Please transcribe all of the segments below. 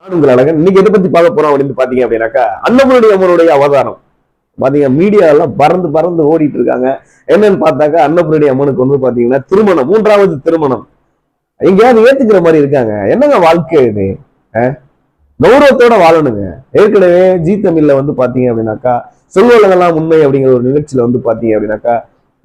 உங்கள் அழகன். இன்னைக்கு எதை பத்தி பார்க்க போறோம் அப்படின்னு பாத்தீங்க அப்படின்னாக்கா, அன்னபூரணி அம்மனுடைய அவதாரம். பாத்தீங்க மீடியா எல்லாம் பறந்து பறந்து ஓடிட்டு இருக்காங்க. என்னன்னு பார்த்தாக்கா அன்னபூரணி அம்மனுக்கு வந்து பாத்தீங்கன்னா திருமணம், 3வது திருமணம். எங்கேயாவது ஏத்துக்கிற மாதிரி இருக்காங்க. என்னங்க வாழ்க்கை இது? கௌரவத்தோட வாழணுங்க. ஏற்கனவே ஜி தமிழ்ல வந்து பாத்தீங்க அப்படின்னாக்கா, சொல்லுவதெல்லாம் உண்மை அப்படிங்கிற ஒரு நிகழ்ச்சியில வந்து பாத்தீங்க அப்படின்னாக்கா,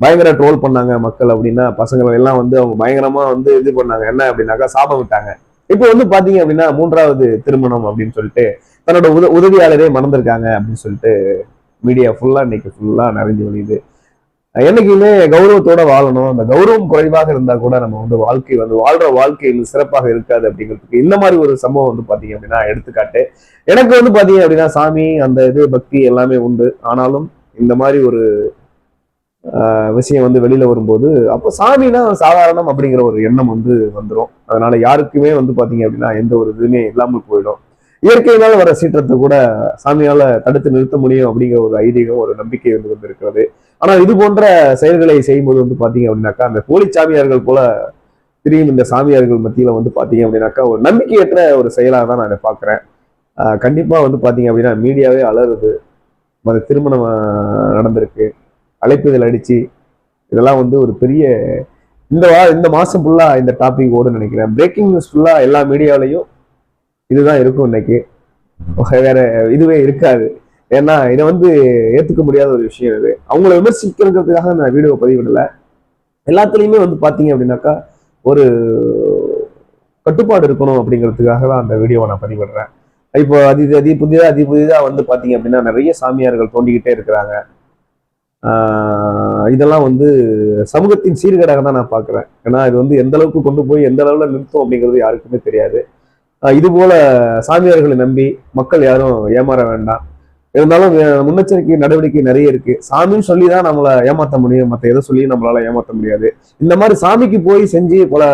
பயங்கர ட்ரோல் பண்ணாங்க மக்கள். அப்படின்னா பசங்களை எல்லாம் வந்து அவங்க பயங்கரமா வந்து இது பண்ணாங்க. என்ன அப்படின்னாக்கா சாபம் விட்டாங்க. இப்போ வந்து பாத்தீங்க அப்படின்னா 3வது திருமணம் அப்படின்னு சொல்லிட்டு தன்னோட உதவியாளரே மறந்திருக்காங்க அப்படின்னு சொல்லிட்டு மீடியா ஃபுல்லா இன்னைக்கு ஃபுல்லா நிறைஞ்சு வழியுது. என்னைக்குமே கௌரவத்தோட வாழணும். அந்த கௌரவம் குறைவாக இருந்தா கூட நம்ம வந்து வாழ்க்கை வந்து வாழ்ற வாழ்க்கையில் சிறப்பாக இருக்காது அப்படிங்கிறதுக்கு இந்த மாதிரி ஒரு சம்பவம் வந்து பாத்தீங்க அப்படின்னா எடுத்துக்காட்டு. எனக்கு வந்து பாத்தீங்க அப்படின்னா சாமி அந்த இது பக்தி எல்லாமே உண்டு. ஆனாலும் இந்த மாதிரி ஒரு விஷயம் வந்து வெளியில வரும்போது அப்போ சாமினா சாதாரணம் அப்படிங்கிற ஒரு எண்ணம் வந்து வந்துடும். அதனால யாருக்குமே வந்து பாத்தீங்க அப்படின்னா எந்த ஒரு இதுவுமே இல்லாமல் போயிடும். இயற்கையினால வர சீற்றத்தை கூட சாமியால தடுத்து நிறுத்த முடியும் அப்படிங்கிற ஒரு ஐதீகம், ஒரு நம்பிக்கை வந்து கொண்டிருக்கிறது. ஆனா இது போன்ற செயல்களை செய்யும்போது வந்து பாத்தீங்க அப்படின்னாக்கா அந்த போலி சாமியார்கள் போல திரியும் இந்த சாமியார்கள் மத்தியில வந்து பாத்தீங்க அப்படின்னாக்கா ஒரு நம்பிக்கையற்ற ஒரு செயலாக தான் நான் பாக்குறேன். கண்டிப்பா வந்து பாத்தீங்க அப்படின்னா மீடியாவே அலறுது. அந்த திருமணம் நடந்திருக்கு, அழைப்புதல் அடிச்சு, இதெல்லாம் வந்து ஒரு பெரிய இந்த மாசம் ஃபுல்லா இந்த டாபிக் ஓடுன்னு நினைக்கிறேன். பிரேக்கிங் நியூஸ் ஃபுல்லா எல்லா மீடியாவிலையும் இதுதான் இருக்கும் இன்னைக்கு. வேற இதுவே இருக்காது. ஏன்னா இதை வந்து ஏத்துக்க முடியாத ஒரு விஷயம் இது. அவங்கள விமர்சிக்கிறதுக்காக நான் வீடியோ பதிவிடல. எல்லாத்துலயுமே வந்து பாத்தீங்க அப்படின்னாக்கா ஒரு கட்டுப்பாடு இருக்கணும் அப்படிங்கிறதுக்காக தான் அந்த வீடியோவை நான் பதிவிடுறேன். இப்போ அதி புதிதா வந்து பாத்தீங்க அப்படின்னா நிறைய சாமியார்கள் தோண்டிக்கிட்டே இருக்கிறாங்க. இதெல்லாம் வந்து சமூகத்தின் சீர்கேடாக தான் நான் பாக்குறேன். ஏன்னா இது வந்து எந்த அளவுக்கு கொண்டு போய் எந்த அளவுல நிறுத்தும் அப்படிங்கிறது யாருக்குமே தெரியாது. இது போல சாமியார்களை நம்பி மக்கள் யாரும் ஏமாற வேண்டாம். இருந்தாலும் முன்னெச்சரிக்கை நடவடிக்கை நிறைய இருக்கு. சாமின்னு சொல்லிதான் நம்மளை ஏமாத்த முடியும், மற்ற எதை சொல்லி நம்மளால ஏமாத்த முடியாது. இந்த மாதிரி சாமிக்கு போய் செஞ்சு பல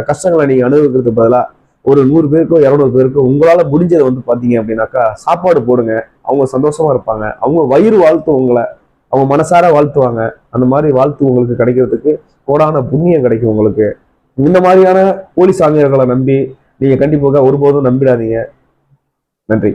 கஷ்டங்களை நீங்க அனுபவிக்கிறதுக்கு பதிலா ஒரு 100 பேருக்கோ 200 பேருக்கோ உங்களால முடிஞ்சதை வந்து பாத்தீங்க அப்படின்னாக்கா சாப்பாடு போடுங்க. அவங்க சந்தோஷமா இருப்பாங்க. அவங்க வயிறு வாழ்த்தும் உங்களை, அவங்க மனசார வாழ்த்துவாங்க. அந்த மாதிரி வாழ்த்து உங்களுக்கு கிடைக்கிறதுக்கு கோடான புண்ணியம் கிடைக்கும் உங்களுக்கு. இந்த மாதிரியான போலி சாமியார்களை நம்பி நீங்க கண்டிப்பாக ஒருபோதும் நம்பிடாதீங்க. நன்றி.